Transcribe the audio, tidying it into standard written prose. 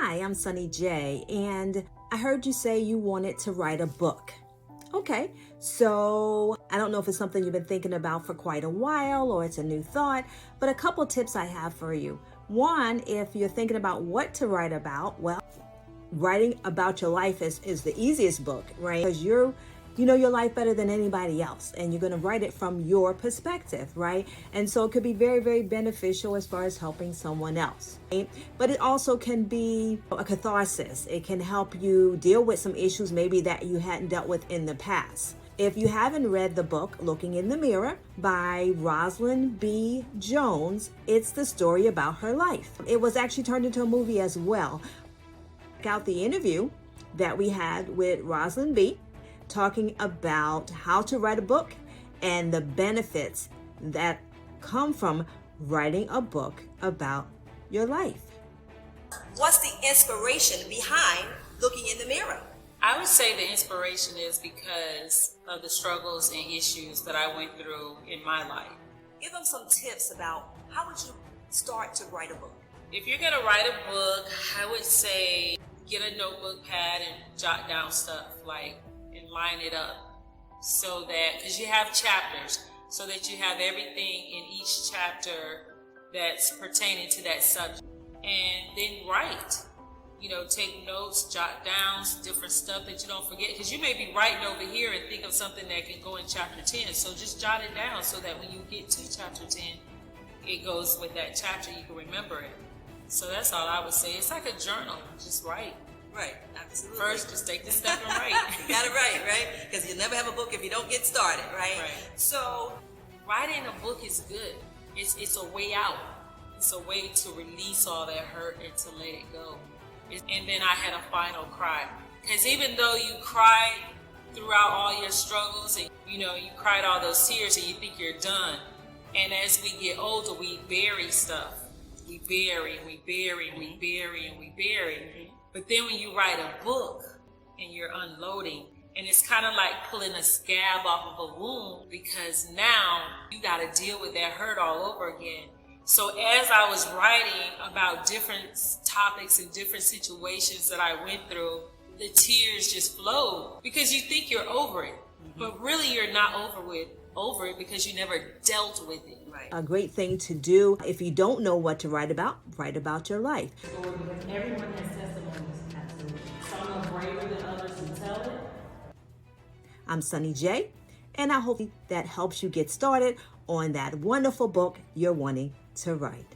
Hi, I'm Sunny J, and I heard you say you wanted to write a book. Okay, so I don't know if it's something you've been thinking about for quite a while or it's a new thought, but a couple tips I have for you. One, if you're thinking about what to write about, well, writing about your life is the easiest book, right? Because you know your life better than anybody else, and you're going to write it from your perspective, right? And so it could be very, very beneficial as far as helping someone else, right? But it also can be a catharsis. It can help you deal with some issues maybe that you hadn't dealt with in the past. If you haven't read the book Looking in the Mirror by Roslyn B. Jones, it's the story about her life. It was actually turned into a movie as well. Check out the interview that we had with Roslyn B, talking about how to write a book and the benefits that come from writing a book about your life. What's the inspiration behind Looking in the Mirror? I would say the inspiration is because of the struggles and issues that I went through in my life. Give them some tips about how would you start to write a book? If you're going to write a book, I would say get a notebook pad and jot down stuff and line it up so that, because you have chapters, so that you have everything in each chapter that's pertaining to that subject. And then write, take notes, jot down different stuff that you don't forget, because you may be writing over here and think of something that can go in chapter 10. So just jot it down so that when you get to chapter 10, it goes with that chapter, you can remember it. So that's all I would say. It's like a journal, just write. Right, absolutely. First, just take the step and write. You got it right, right? Because you'll never have a book if you don't get started, right? So, writing a book is good. It's a way out. It's a way to release all that hurt and to let it go. And then I had a final cry. Because even though you cried throughout all your struggles and, you cried all those tears and you think you're done. And as we get older, we bury stuff. We bury and we bury and we bury and we bury. But then when you write a book and you're unloading, and it's kind of like pulling a scab off of a wound, because now you got to deal with that hurt all over again. So as I was writing about different topics and different situations that I went through, the tears just flowed because you think you're over it, but really you're not over it because you never dealt with it. right. A great thing to do if you don't know what to write about your life. Everyone has testimonies, absolutely. Some are braver than others to tell it. I'm Sunny J, and I hope that helps you get started on that wonderful book you're wanting to write.